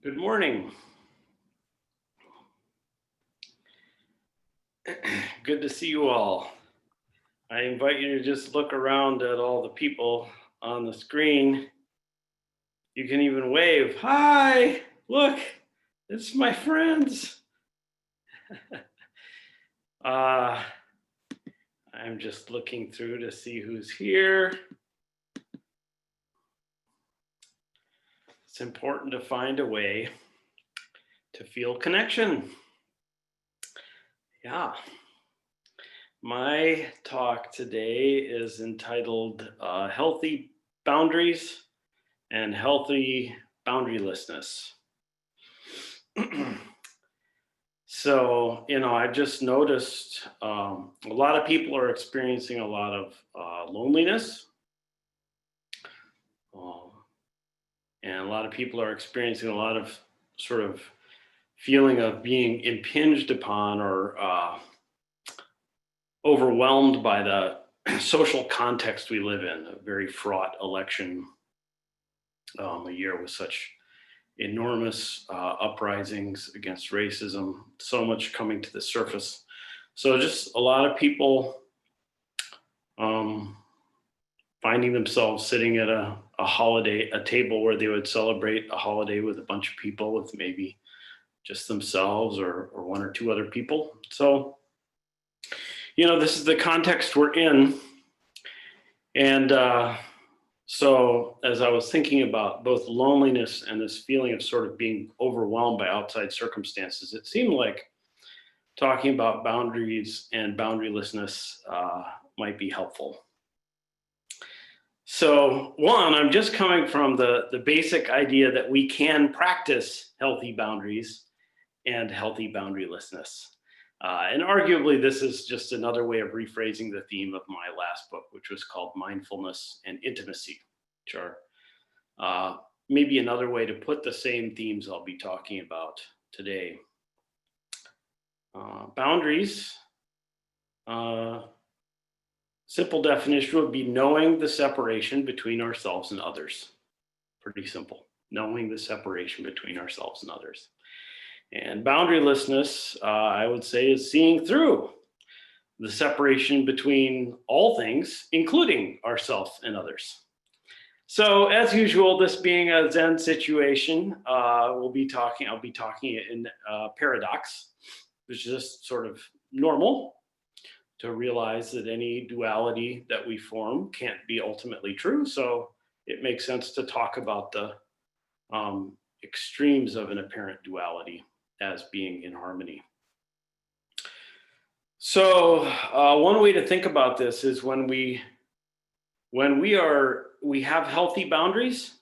Good morning. Good to see you all. I invite you to just look around at all the people on the screen. You can even wave. Hi, look, it's my friends. I'm just looking through to see who's here. It's important to find a way to feel connection. Yeah. My talk today is entitled Healthy Boundaries and Healthy Boundarylessness. So, I just noticed a lot of people are experiencing a lot of loneliness. And a lot of people are experiencing a lot of sort of feeling of being impinged upon or overwhelmed by the social context we live in, a very fraught election, a year with such enormous uprisings against racism, so much coming to the surface. So just a lot of people finding themselves sitting at a table where they would celebrate a holiday with a bunch of people, with maybe just themselves or one or two other people. So, this is the context we're in. And so as I was thinking about both loneliness and this feeling of sort of being overwhelmed by outside circumstances, it seemed like talking about boundaries and boundarylessness might be helpful. So one, I'm just coming from the basic idea that we can practice healthy boundaries and healthy boundarylessness. And arguably, this is just another way of rephrasing the theme of my last book, which was called Mindfulness and Intimacy, which are maybe another way to put the same themes I'll be talking about today. Boundaries, simple definition would be knowing the separation between ourselves and others. Pretty simple, knowing the separation between ourselves and others. And boundarylessness, I would say, is seeing through the separation between all things, including ourselves and others. So as usual, this being a Zen situation, I'll be talking in paradox, which is just sort of normal to realize that any duality that we form can't be ultimately true. So it makes sense to talk about the extremes of an apparent duality as being in harmony. So one way to think about this is when we have healthy boundaries,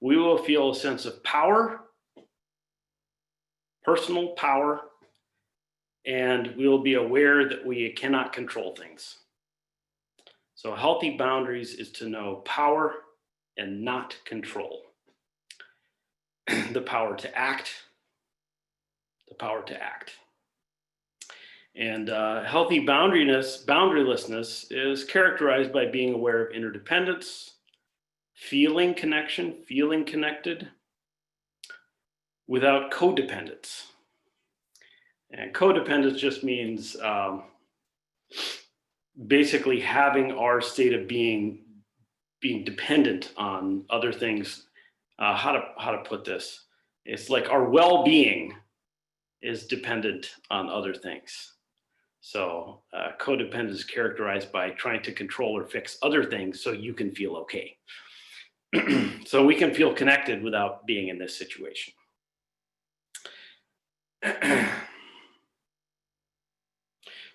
we will feel a sense of power, personal power, and we will be aware that we cannot control things. So healthy boundaries is to know power and not control. The power to act. And healthy boundarylessness is characterized by being aware of interdependence, feeling connection, feeling connected, without codependence. And codependence just means basically having our state of being dependent on other things. How to put this? It's like our well-being is dependent on other things. So codependence is characterized by trying to control or fix other things so you can feel okay. So we can feel connected without being in this situation.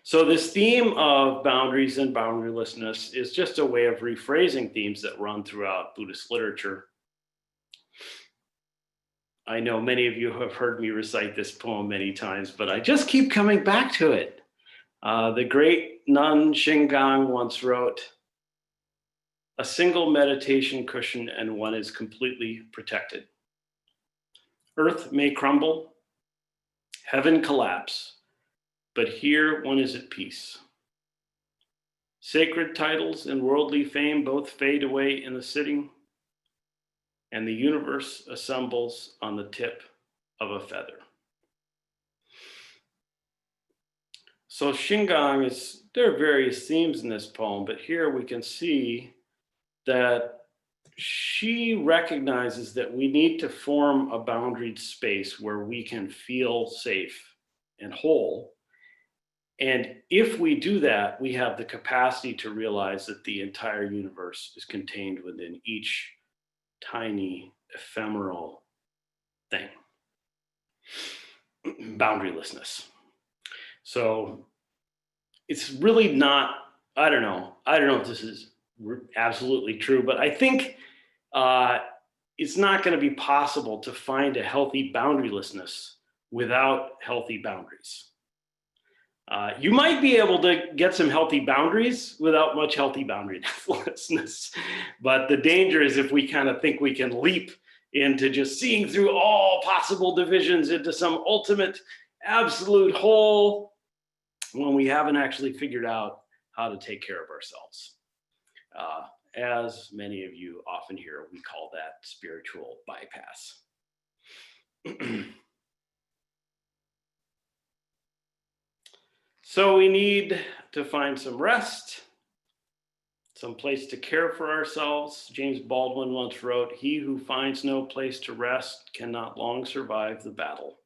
So this theme of boundaries and boundarylessness is just a way of rephrasing themes that run throughout Buddhist literature. I know many of you have heard me recite this poem many times, but I just keep coming back to it. The great nun Shingang once wrote, "A single meditation cushion and one is completely protected. Earth may crumble, heaven collapse, but here one is at peace. Sacred titles and worldly fame both fade away in the sitting, and the universe assembles on the tip of a feather. So Shingang there are various themes in this poem, but here we can see that she recognizes that we need to form a boundaried space where we can feel safe and whole. And if we do that, we have the capacity to realize that the entire universe is contained within each tiny, ephemeral thing. Boundarylessness. So it's really not, I don't know if this is absolutely true, but I think it's not going to be possible to find a healthy boundarylessness without healthy boundaries. You might be able to get some healthy boundaries without much healthy boundarylessness. But the danger is if we kind of think we can leap into just seeing through all possible divisions into some ultimate absolute whole when we haven't actually figured out how to take care of ourselves. As many of you often hear, we call that spiritual bypass. So we need to find some rest, some place to care for ourselves. James Baldwin once wrote, "He who finds no place to rest cannot long survive the battle."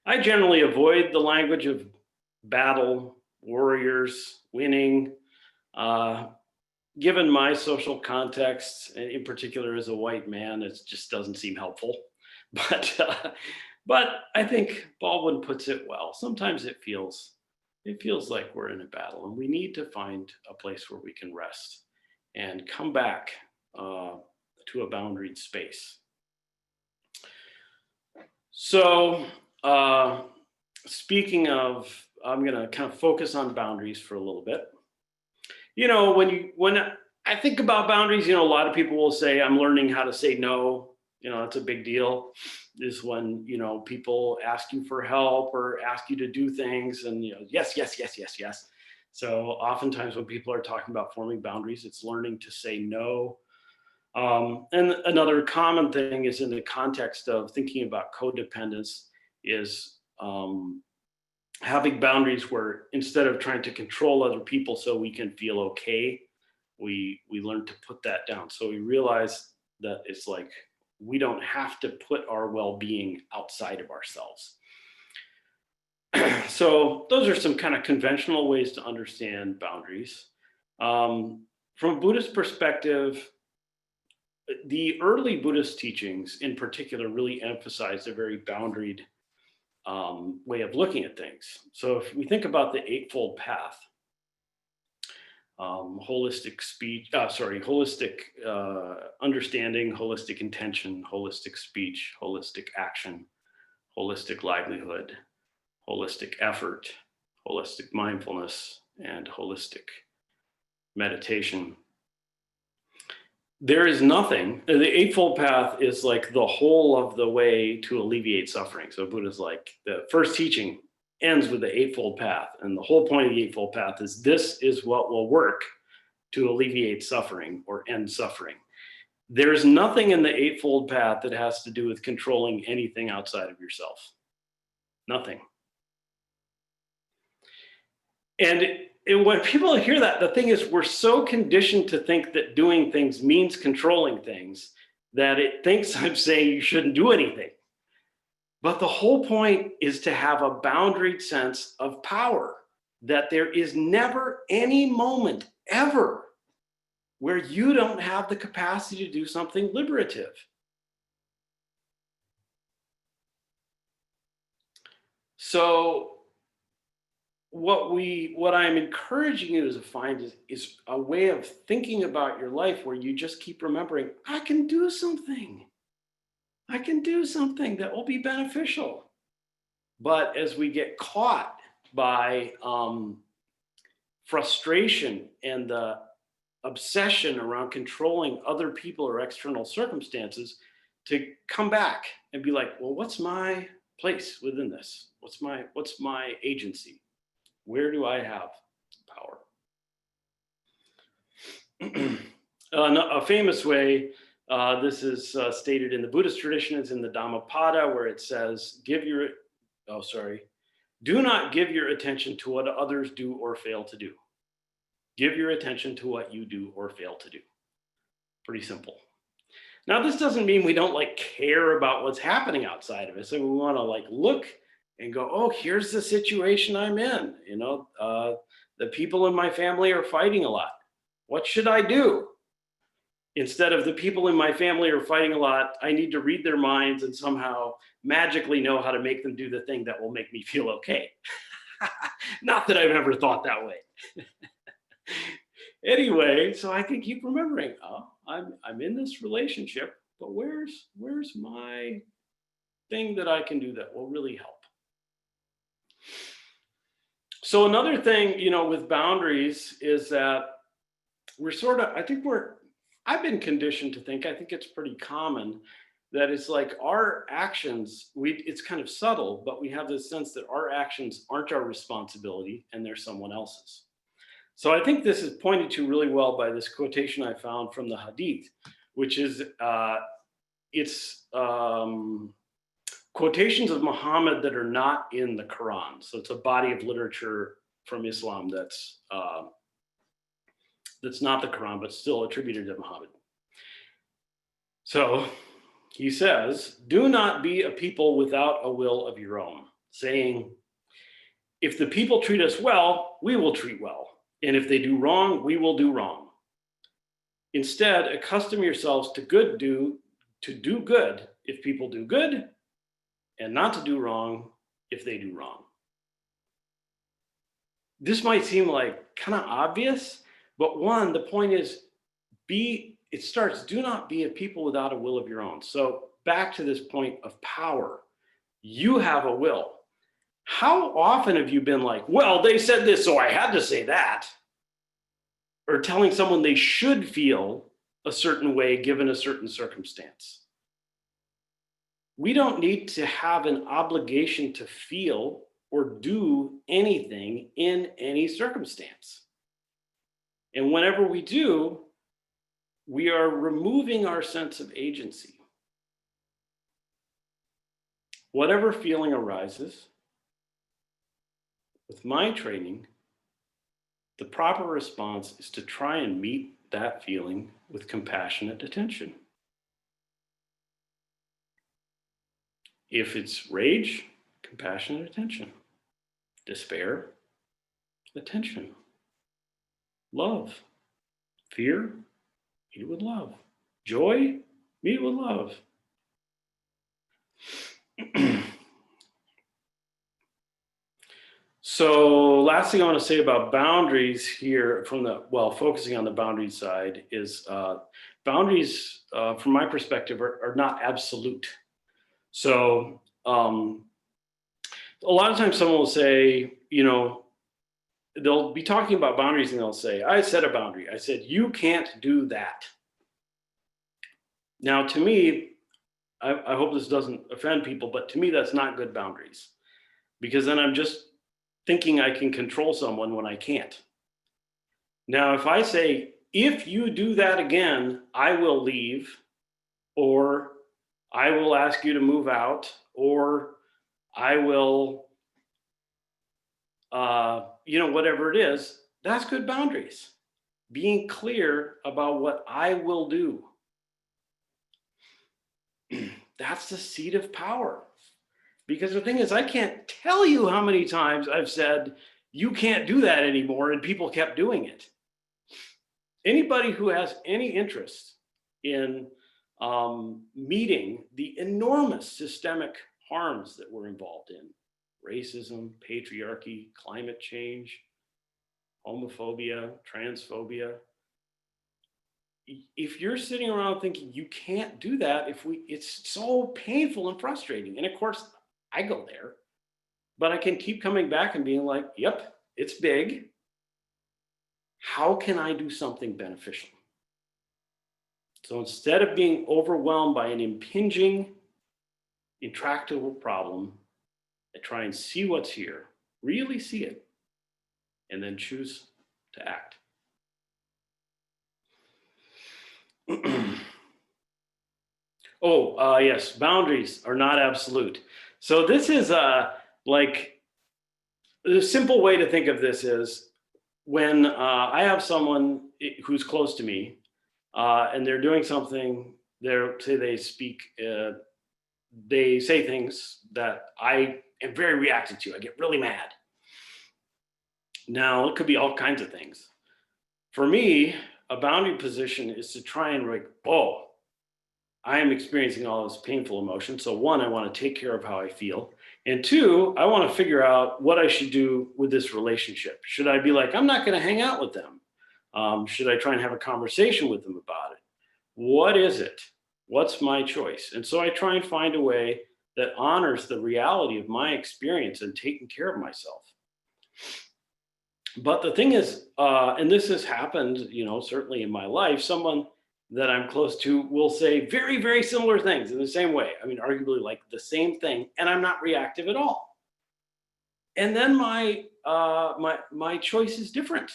I generally avoid the language of battle, warriors, winning. Given my social context, in particular as a white man, it just doesn't seem helpful. But I think Baldwin puts it well. Sometimes it feels like we're in a battle, and we need to find a place where we can rest and come back to a boundaried space. So speaking of, I'm going to kind of focus on boundaries for a little bit. You know, when I think about boundaries, you know, a lot of people will say, I'm learning how to say no. You know, that's a big deal. Is when, you know, people ask you for help or ask you to do things and, you know, yes. So oftentimes when people are talking about forming boundaries, it's learning to say no. And another common thing is in the context of thinking about codependence is having boundaries where instead of trying to control other people so we can feel okay, we learn to put that down. So we realize that it's like, we don't have to put our well-being outside of ourselves. So those are some kind of conventional ways to understand boundaries. From a Buddhist perspective, the early Buddhist teachings in particular really emphasized a very boundaried way of looking at things. So if we think about the Eightfold Path, holistic understanding, holistic intention, holistic speech, holistic action, holistic livelihood, holistic effort, holistic mindfulness, and holistic meditation. There is nothing, the Eightfold Path is like the whole of the way to alleviate suffering. So Buddha's like, the first teaching ends with the Eightfold Path. And the whole point of the Eightfold Path is this is what will work to alleviate suffering or end suffering. There's nothing in the Eightfold Path that has to do with controlling anything outside of yourself. Nothing. And when people hear that, the thing is, we're so conditioned to think that doing things means controlling things that it thinks I'm saying you shouldn't do anything. But the whole point is to have a boundaried sense of power, that there is never any moment ever where you don't have the capacity to do something liberative. So what I'm encouraging you to find is a way of thinking about your life where you just keep remembering, I can do something. I can do something that will be beneficial. But as we get caught by frustration and the obsession around controlling other people or external circumstances, to come back and be like, well, what's my place within this? What's my agency? Where do I have power? A famous way This is stated in the Buddhist tradition. It's in the Dhammapada, where it says, do not give your attention to what others do or fail to do. Give your attention to what you do or fail to do. Pretty simple. Now, this doesn't mean we don't like care about what's happening outside of us, and we want to like look and go, oh, here's the situation I'm in. You know, the people in my family are fighting a lot. What should I do? Instead of the people in my family are fighting a lot, I need to read their minds and somehow magically know how to make them do the thing that will make me feel okay. Not that I've ever thought that way. Anyway, so I can keep remembering, oh, I'm in this relationship, but where's my thing that I can do that will really help? So another thing, you know, with boundaries is that I've been conditioned to think, I think it's pretty common that it's like our actions, it's kind of subtle, but we have this sense that our actions aren't our responsibility and they're someone else's. So I think this is pointed to really well by this quotation I found from the Hadith, which is, it's quotations of Muhammad that are not in the Quran. So it's a body of literature from Islam that's not the Quran, but still attributed to Muhammad. So he says, do not be a people without a will of your own, saying, if the people treat us well, we will treat well. And if they do wrong, we will do wrong. Instead, accustom yourselves to do good if people do good, and not to do wrong if they do wrong. This might seem like kind of obvious, but one, the point is, do not be a people without a will of your own. So back to this point of power, you have a will. How often have you been like, well, they said this, so I had to say that? Or telling someone they should feel a certain way given a certain circumstance. We don't need to have an obligation to feel or do anything in any circumstance. And whenever we do, we are removing our sense of agency. Whatever feeling arises, with my training, the proper response is to try and meet that feeling with compassionate attention. If it's rage, compassionate attention. Despair, attention. Love, fear, meet it with love. Joy, meet it with love. So last thing I want to say about boundaries here focusing on the boundary side is boundaries, from my perspective, are not absolute. So a lot of times someone will say, you know, they'll be talking about boundaries and they'll say, I set a boundary. I said, you can't do that. Now, to me, I hope this doesn't offend people, but to me, that's not good boundaries, because then I'm just thinking I can control someone when I can't. Now, if I say, if you do that again, I will leave, or I will ask you to move out, or I will, whatever it is, that's good boundaries. Being clear about what I will do. That's the seat of power. Because the thing is, I can't tell you how many times I've said, you can't do that anymore, and people kept doing it. Anybody who has any interest in meeting the enormous systemic harms that we're involved in, racism, patriarchy, climate change, homophobia, transphobia, if you're sitting around thinking you can't do that, it's so painful and frustrating. And of course, I go there, but I can keep coming back and being like, yep, it's big. How can I do something beneficial? So instead of being overwhelmed by an impinging, intractable problem, I try and see what's here, really see it, and then choose to act. Yes, boundaries are not absolute. So this is like the simple way to think of this is when I have someone who's close to me and they're doing something, say they speak, they say things that I am very reactive to. I get really mad. Now, it could be all kinds of things. For me, a boundary position is to try and like, oh, I am experiencing all this painful emotion. So one, I want to take care of how I feel. And two, I want to figure out what I should do with this relationship. Should I be like, I'm not going to hang out with them? Should I try and have a conversation with them about it? What is it? What's my choice? And so I try and find a way that honors the reality of my experience and taking care of myself. But the thing is, and this has happened, certainly in my life, someone that I'm close to will say very, very similar things in the same way. I mean, arguably like the same thing, and I'm not reactive at all. And then my choice is different.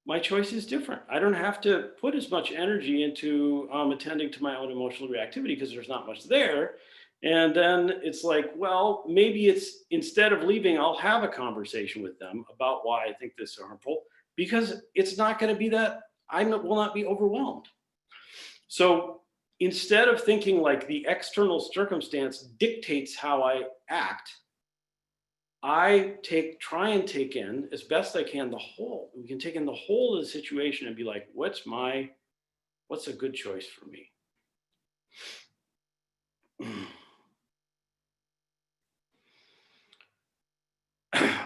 My choice is different. I don't have to put as much energy into attending to my own emotional reactivity because there's not much there. And then it's like, well, maybe it's instead of leaving, I'll have a conversation with them about why I think this is harmful because it's not going to be that will not be overwhelmed. So instead of thinking like the external circumstance dictates how I act, I try and take in as best I can the whole. We can take in the whole of the situation and be like, what's a good choice for me?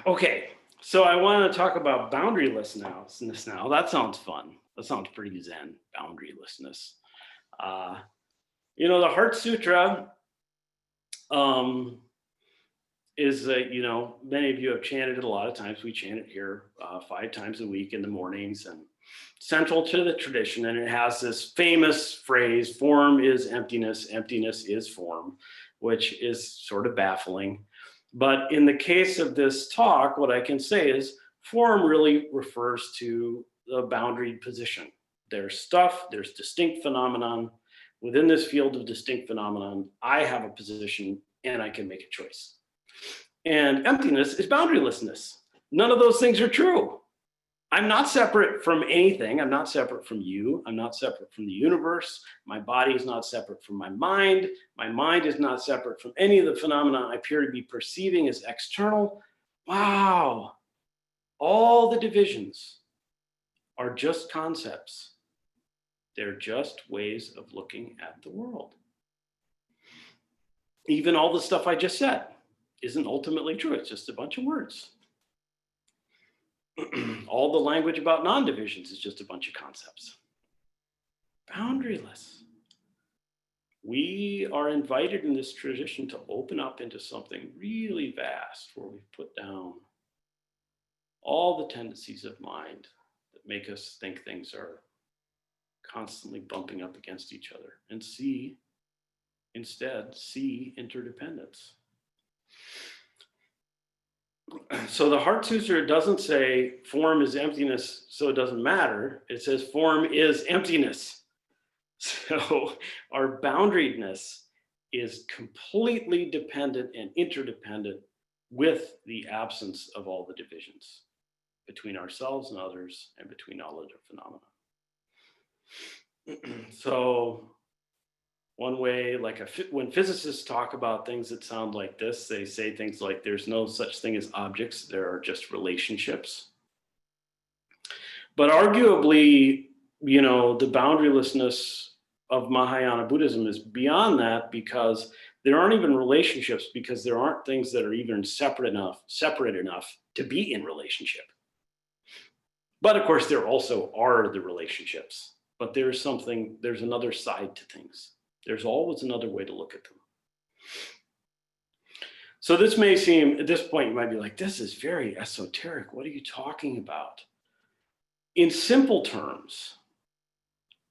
Okay, so I want to talk about boundarylessness now. That sounds fun. That sounds pretty zen, boundarylessness. The Heart Sutra is many of you have chanted it a lot of times. We chant it here 5 times a week in the mornings and central to the tradition. And it has this famous phrase, form is emptiness, emptiness is form, which is sort of baffling. But in the case of this talk, what I can say is form really refers to the boundaried position. There's distinct phenomenon. Within this field of distinct phenomenon, I have a position and I can make a choice. And emptiness is boundarylessness. None of those things are true. I'm not separate from anything. I'm not separate from you. I'm not separate from the universe. My body is not separate from my mind. My mind is not separate from any of the phenomena I appear to be perceiving as external. Wow. All the divisions are just concepts. They're just ways of looking at the world. Even all the stuff I just said isn't ultimately true. It's just a bunch of words. All the language about non-divisions is just a bunch of concepts. Boundaryless. We are invited in this tradition to open up into something really vast where we've put down all the tendencies of mind that make us think things are constantly bumping up against each other and instead see interdependence. So the Heart Sutra doesn't say form is emptiness, so it doesn't matter. It says form is emptiness. So our boundariedness is completely dependent and interdependent with the absence of all the divisions between ourselves and others and between all other phenomena. So one way, when physicists talk about things that sound like this, they say things like there's no such thing as objects, there are just relationships. But arguably, the boundarylessness of Mahayana Buddhism is beyond that because there aren't even relationships because there aren't things that are even separate enough to be in relationship. But of course, there also are the relationships, but there's another side to things. There's always another way to look at them. So this may seem, at this point, you might be like, this is very esoteric. What are you talking about? In simple terms,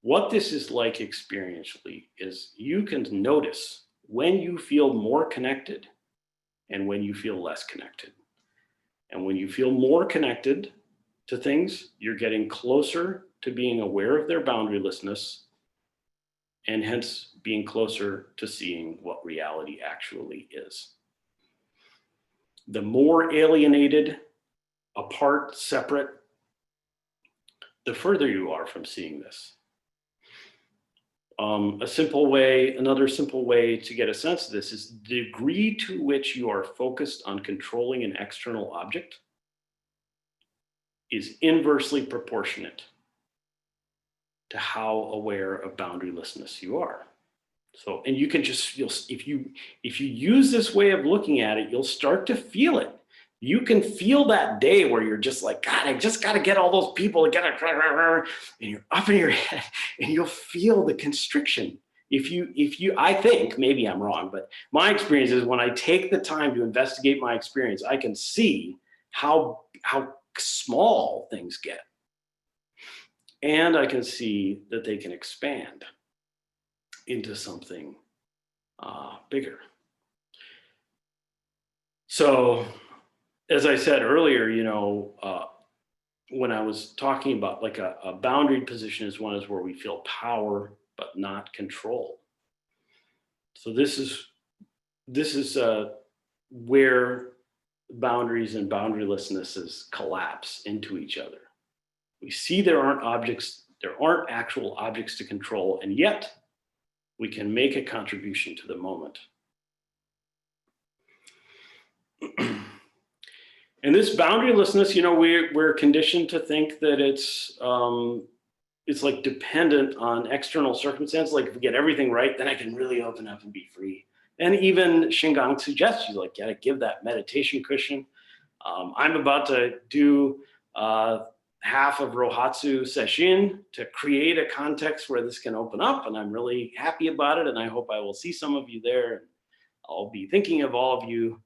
what this is like experientially is you can notice when you feel more connected and when you feel less connected. And when you feel more connected to things, you're getting closer to being aware of their boundarylessness and hence being closer to seeing what reality actually is. The more alienated, apart, separate, the further you are from seeing this. Another simple way to get a sense of this is the degree to which you are focused on controlling an external object is inversely proportionate to how aware of boundarylessness you are. So, and you can just, if you use this way of looking at it, you'll start to feel it. You can feel that day where you're just like, God, I just got to get all those people together, and you're up in your head, and you'll feel the constriction. I think, maybe I'm wrong, but my experience is when I take the time to investigate my experience, I can see how small things get. And I can see that they can expand into something bigger. So, as I said earlier, when I was talking about like a boundary position is where we feel power but not control. So this is where boundaries and boundarylessnesses collapse into each other. We see there aren't actual objects to control, and yet we can make a contribution to the moment. And this boundarylessness, we're conditioned to think that it's like dependent on external circumstances. Like if we get everything right, then I can really open up and be free. And even Shingang suggests, she's like, gotta give that meditation cushion. I'm about to do half of Rohatsu Sesshin to create a context where this can open up, and I'm really happy about it, and I hope I will see some of you there. I'll be thinking of all of you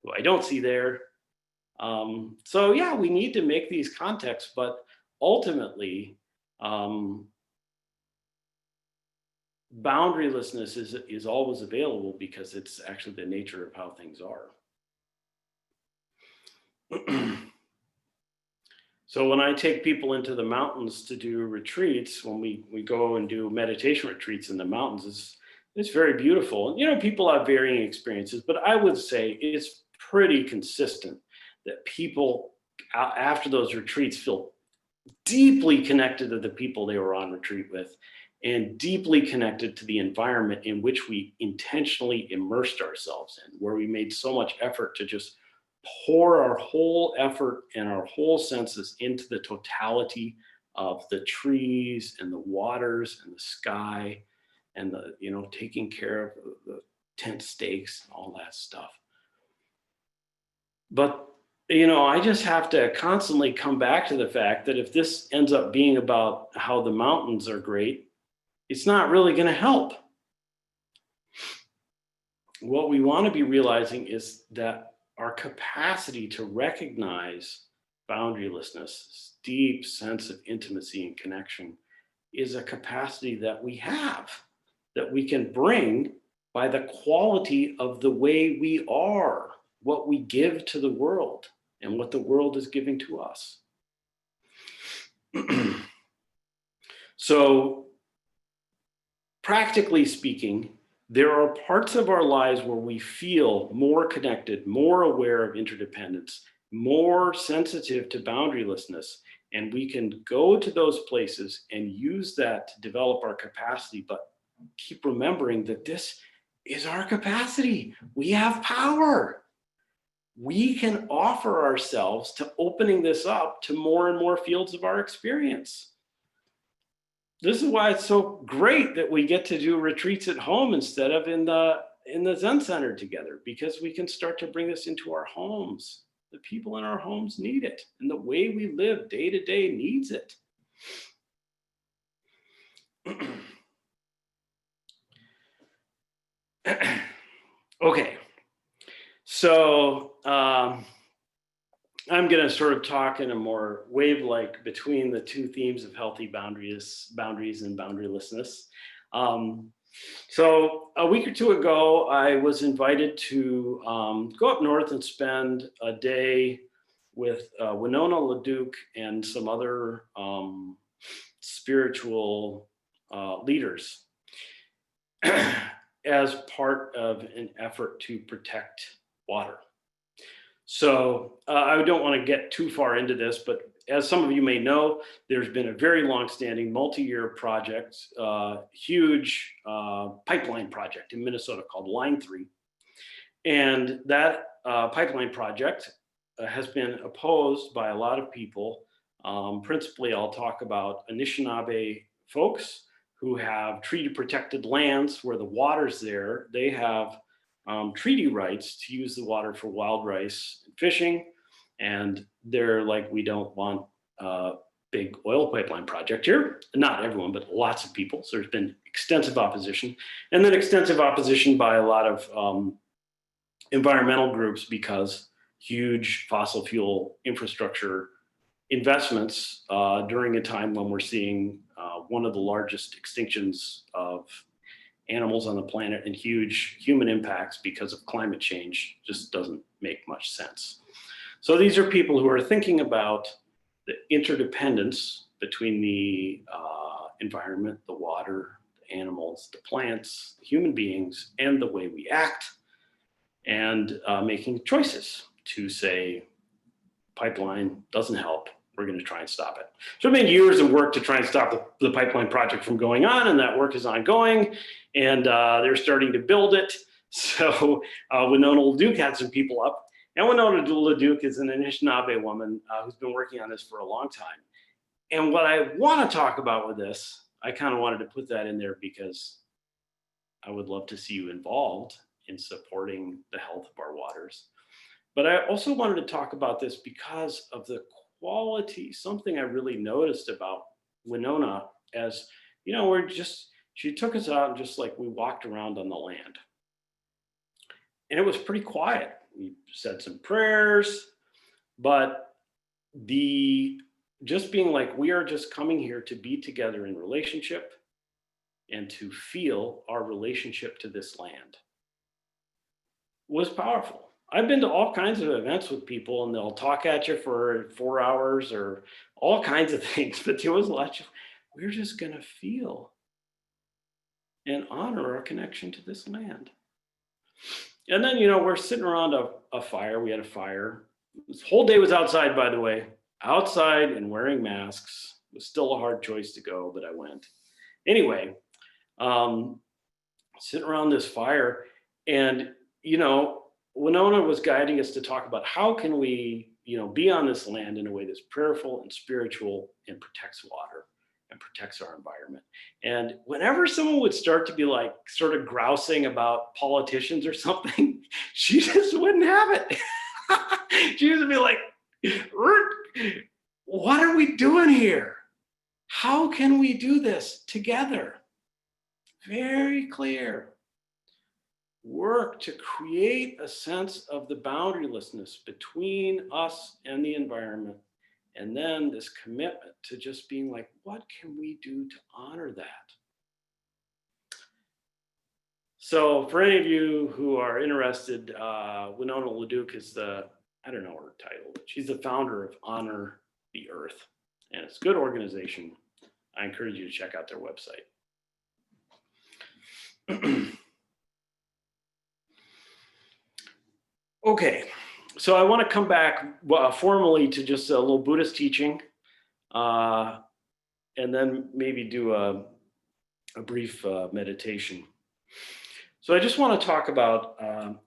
who I don't see there. So yeah, we need to make these contexts, but ultimately, boundarylessness is always available because it's actually the nature of how things are. So when I take people into the mountains to do retreats, when we go and do meditation retreats in the mountains, it's very beautiful. And, people have varying experiences, but I would say it's pretty consistent that people after those retreats feel deeply connected to the people they were on retreat with, and deeply connected to the environment in which we intentionally immersed ourselves in, where we made so much effort to just pour our whole effort and our whole senses into the totality of the trees and the waters and the sky and the, taking care of the tent stakes and all that stuff. But I just have to constantly come back to the fact that if this ends up being about how the mountains are great, it's not really going to help. What we want to be realizing is that our capacity to recognize boundarylessness, this deep sense of intimacy and connection, is a capacity that we have, that we can bring by the quality of the way we are, what we give to the world, and what the world is giving to us. So, practically speaking, there are parts of our lives where we feel more connected, more aware of interdependence, more sensitive to boundarylessness, and we can go to those places and use that to develop our capacity, but keep remembering that this is our capacity. We have power. We can offer ourselves to opening this up to more and more fields of our experience. This is why it's so great that we get to do retreats at home instead of in the Zen Center together, because we can start to bring this into our homes. The people in our homes need it, and the way we live day to day needs it. Okay, so I'm going to sort of talk in a more wave-like between the two themes of healthy boundaries and boundarylessness. So a week or two ago, I was invited to go up north and spend a day with Winona LaDuke and some other spiritual leaders. as part of an effort to protect water. So I don't want to get too far into this, but as some of you may know, there's been a very long-standing multi-year project, huge pipeline project in Minnesota called Line 3. And that pipeline project has been opposed by a lot of people. Principally, I'll talk about Anishinaabe folks who have treaty protected lands where the water's there. They have treaty rights to use the water for wild rice and fishing. And they're like, we don't want a big oil pipeline project here. Not everyone, but lots of people. So there's been extensive opposition, and then extensive opposition by a lot of environmental groups, because huge fossil fuel infrastructure investments during a time when we're seeing one of the largest extinctions of animals on the planet and huge human impacts because of climate change just doesn't make much sense. So these are people who are thinking about the interdependence between the environment, the water, the animals, the plants, the human beings, and the way we act, and making choices to say, pipeline doesn't help, we're going to try and stop it. So it's been years of work to try and stop the pipeline project from going on, and that work is ongoing, and they're starting to build it. So Winona LaDuke had some people up. And Winona LaDuke is an Anishinaabe woman who's been working on this for a long time. And what I want to talk about with this, I kind of wanted to put that in there because I would love to see you involved in supporting the health of our waters. But I also wanted to talk about this because of the quality, something I really noticed about Winona, as, you know, she took us out and just like we walked around on the land. And it was pretty quiet. We said some prayers, but just being like, we are just coming here to be together in relationship and to feel our relationship to this land was powerful. I've been to all kinds of events with people and they'll talk at you for 4 hours or all kinds of things, but there was a lot of, we're just gonna feel and honor our connection to this land. And then, you know, we're sitting around a fire. We had a fire. This whole day was outside, by the way, outside and wearing masks. It was still a hard choice to go, but I went. Anyway, sitting around this fire, and, you know, Winona was guiding us to talk about how can we, you know, be on this land in a way that's prayerful and spiritual and protects water and protects our environment. And whenever someone would start to be like sort of grousing about politicians or something, she just wouldn't have it. She used to be like, what are we doing here? How can we do this together? Very clear. Work to create a sense of the boundarylessness between us and the environment. And then this commitment to just being like, what can we do to honor that? So for any of you who are interested, Winona LaDuke is I don't know her title, but she's the founder of Honor the Earth. And it's a good organization. I encourage you to check out their website. Okay. So I want to come back formally to just a little Buddhist teaching, and then maybe do a brief meditation. So I just want to talk about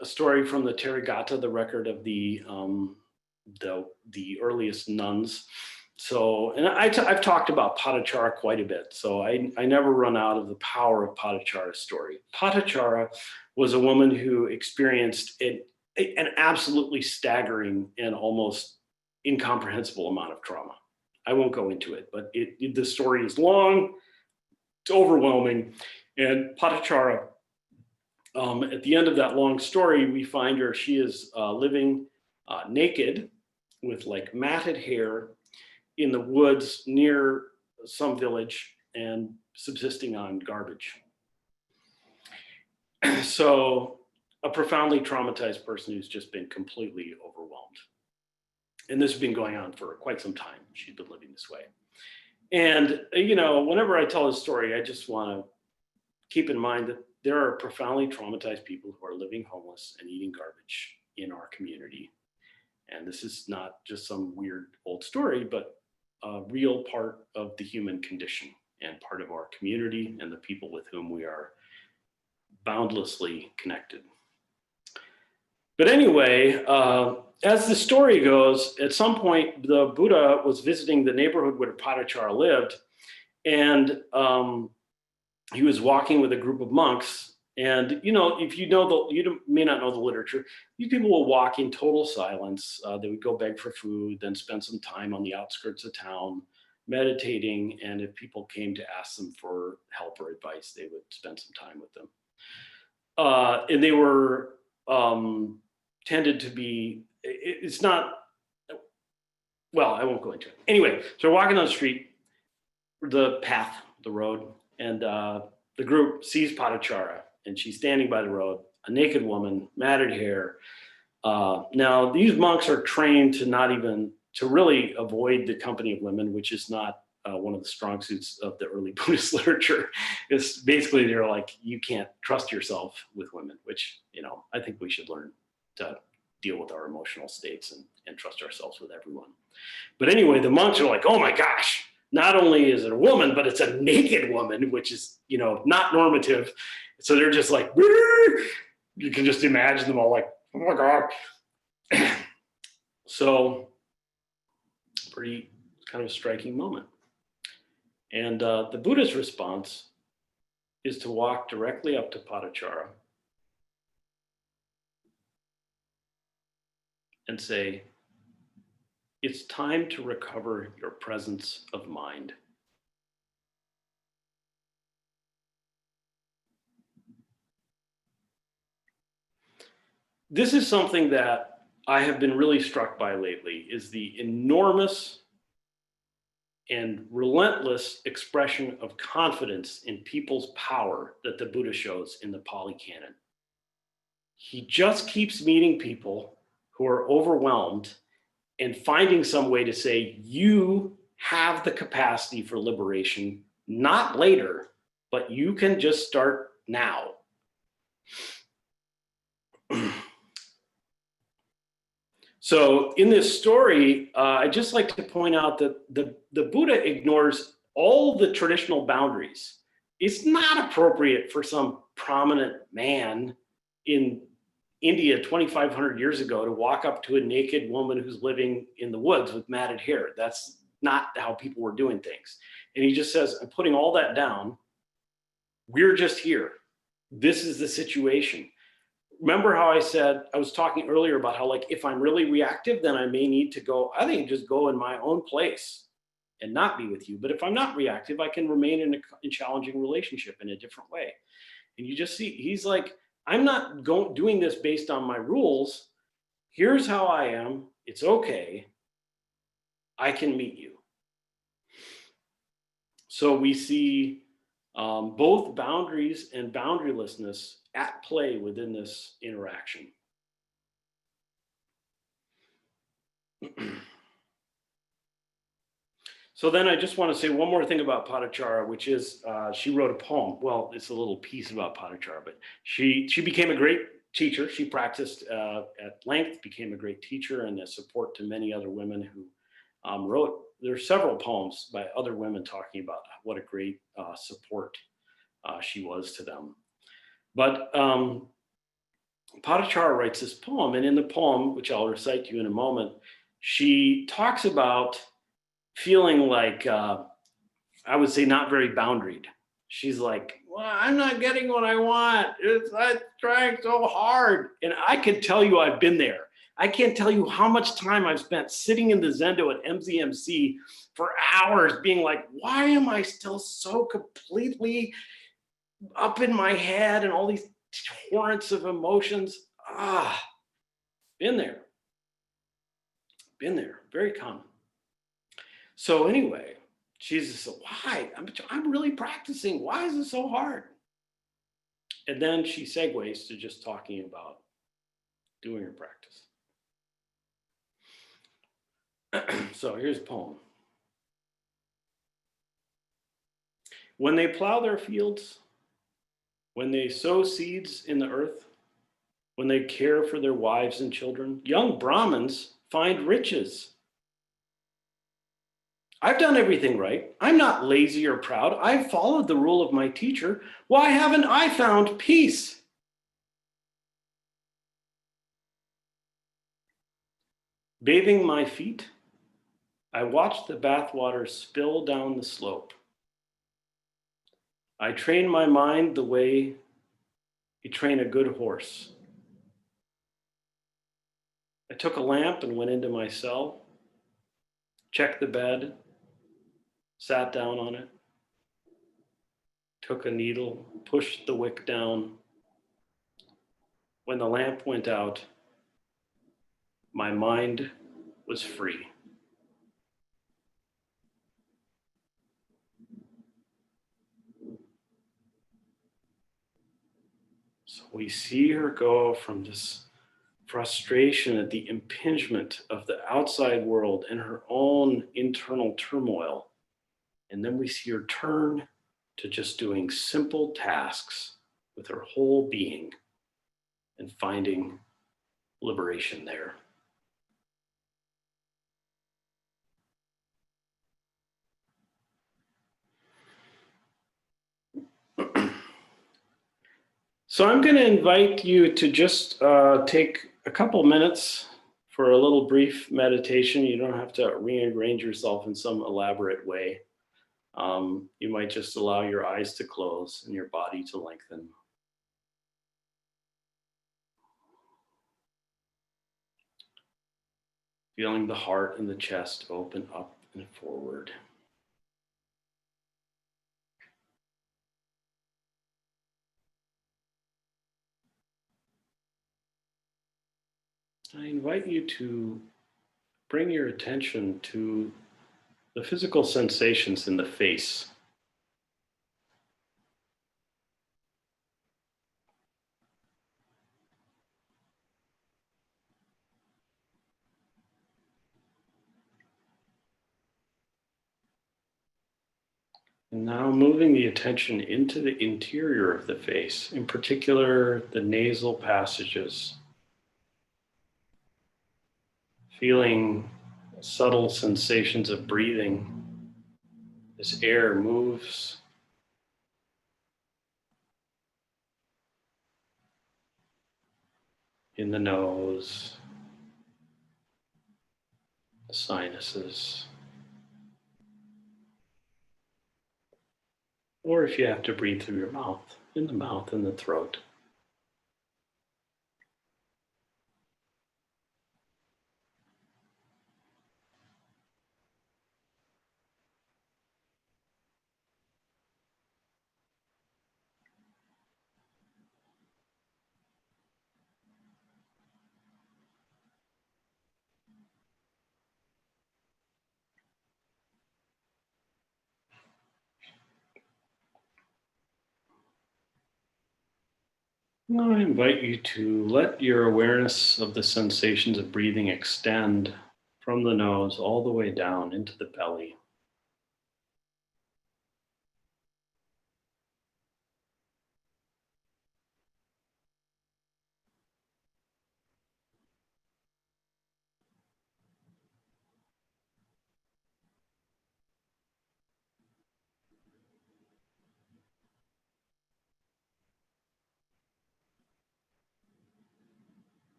a story from the Therigatha, the record of the earliest nuns. So, and I've talked about Patachara quite a bit, so I never run out of the power of Patachara's story. Patachara was a woman who experienced an absolutely staggering and almost incomprehensible amount of trauma. I won't go into it, but the story is long, it's overwhelming. And Patachara, at the end of that long story, we find her, she is living naked with like matted hair in the woods near some village and subsisting on garbage. So a profoundly traumatized person who's just been completely overwhelmed. And this has been going on for quite some time. She's been living this way. And, you know, whenever I tell this story, I just want to keep in mind that there are profoundly traumatized people who are living homeless and eating garbage in our community. And this is not just some weird old story, but a real part of the human condition and part of our community and the people with whom we are boundlessly connected. But anyway, as the story goes, at some point, the Buddha was visiting the neighborhood where Patachara lived, and he was walking with a group of monks. And if you may not know the literature, these people will walk in total silence. They would go beg for food, then spend some time on the outskirts of town, meditating. And if people came to ask them for help or advice, they would spend some time with them. And they were tended to be, it's not, well, I won't go into it. Anyway, so we're walking on the street, the path, the road, and the group sees Patachara, and she's standing by the road, a naked woman, matted hair. Now, these monks are trained to really avoid the company of women, which is not one of the strong suits of the early Buddhist literature. It's basically, they're like, you can't trust yourself with women, which, I think we should learn to deal with our emotional states and trust ourselves with everyone. But anyway, the monks are like, oh my gosh, not only is it a woman, but it's a naked woman, which is, not normative. So they're just like, you can just imagine them all like, oh my God. So pretty kind of a striking moment. And the Buddha's response is to walk directly up to Patachara and say, it's time to recover your presence of mind. This is something that I have been really struck by lately, is the enormous and relentless expression of confidence in people's power that the Buddha shows in the Pali Canon. He just keeps meeting people who are overwhelmed and finding some way to say, you have the capacity for liberation, not later, but you can just start now. So in this story, I'd just like to point out that the Buddha ignores all the traditional boundaries. It's not appropriate for some prominent man in India 2,500 years ago to walk up to a naked woman who's living in the woods with matted hair. That's not how people were doing things. And he just says, I'm putting all that down. We're just here. This is the situation. Remember how I said, I was talking earlier about how, like, if I'm really reactive, then I may need to go, I think just go in my own place and not be with you. But if I'm not reactive, I can remain in a challenging relationship in a different way. And you just see, he's like, I'm not doing this based on my rules. Here's how I am. It's okay. I can meet you. So we see both boundaries and boundarylessness at play within this interaction. So then I just want to say one more thing about Patachara, which is she wrote a poem. Well, it's a little piece about Patachara, but she became a great teacher. She practiced at length, became a great teacher and a support to many other women who wrote. There are several poems by other women talking about what a great support she was to them. But Patachara writes this poem, and in the poem, which I'll recite to you in a moment, she talks about feeling like, I would say, not very boundaried. She's like, well, I'm not getting what I want. I'm trying so hard. And I can tell you I've been there. I can't tell you how much time I've spent sitting in the Zendo at MZMC for hours being like, why am I still so completely up in my head and all these torrents of emotions? Been there. Been there. Very common. So anyway, Jesus said, why? I'm really practicing. Why is it so hard? And then she segues to just talking about doing her practice. So here's a poem. When they plow their fields, when they sow seeds in the earth, when they care for their wives and children, young Brahmins find riches. I've done everything right. I'm not lazy or proud. I've followed the rule of my teacher. Why haven't I found peace? Bathing my feet, I watch the bathwater spill down the slope. I train my mind the way you train a good horse. I took a lamp and went into my cell, checked the bed, sat down on it, took a needle, pushed the wick down. When the lamp went out, my mind was free. So we see her go from this frustration at the impingement of the outside world and her own internal turmoil. And then we see her turn to just doing simple tasks with her whole being and finding liberation there. So I'm going to invite you to just take a couple minutes for a little brief meditation. You don't have to rearrange yourself in some elaborate way. You might just allow your eyes to close and your body to lengthen. Feeling the heart and the chest open up and forward. I invite you to bring your attention to the physical sensations in the face. And now moving the attention into the interior of the face, in particular the nasal passages. Feeling subtle sensations of breathing as air moves in the nose, the sinuses, or if you have to breathe through your mouth, in the mouth and the throat. Now I invite you to let your awareness of the sensations of breathing extend from the nose all the way down into the belly.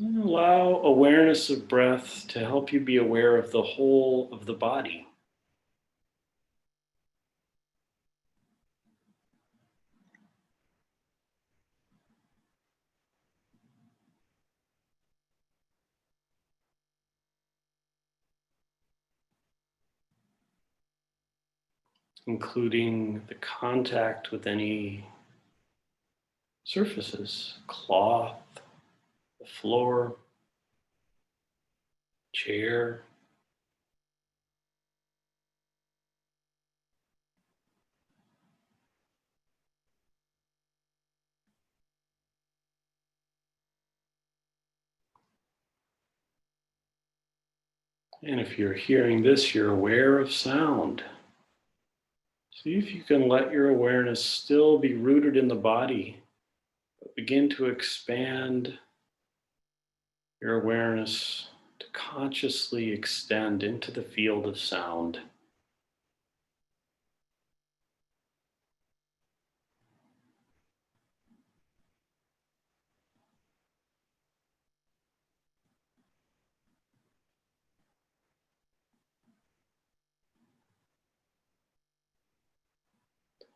And allow awareness of breath to help you be aware of the whole of the body. Including the contact with any surfaces, cloth, the floor, chair. And if you're hearing this, you're aware of sound. See if you can let your awareness still be rooted in the body, but begin to expand your awareness to consciously extend into the field of sound.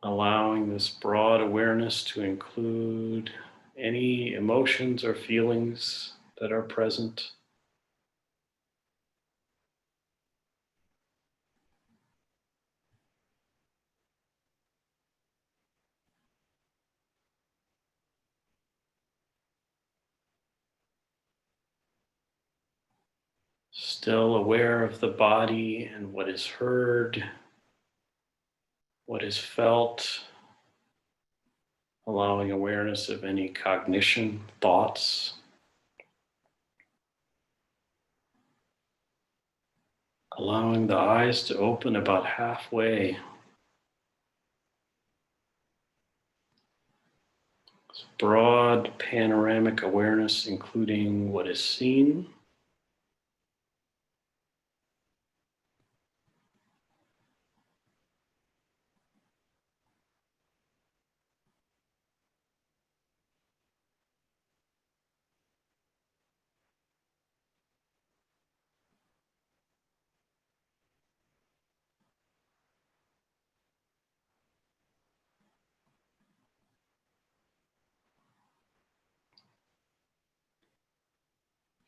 Allowing this broad awareness to include any emotions or feelings that are present. Still aware of the body and what is heard, what is felt, allowing awareness of any cognition, thoughts, allowing the eyes to open about halfway. Broad panoramic awareness, including what is seen,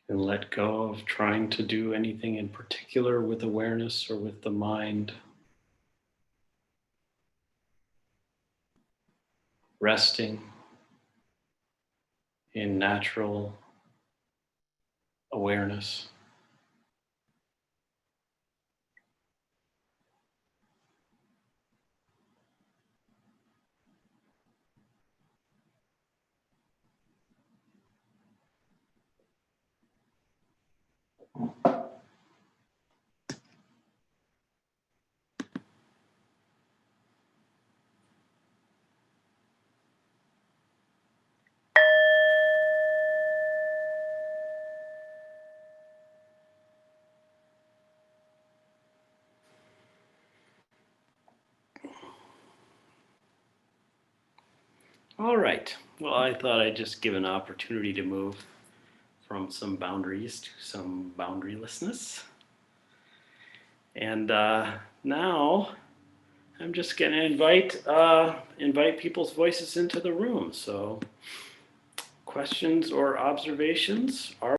and let go of trying to do anything in particular with awareness or with the mind. Resting in natural awareness. All right. Well, I thought I'd just give an opportunity to move from some boundaries to some boundarylessness. And now I'm just going to invite people's voices into the room. So questions or observations are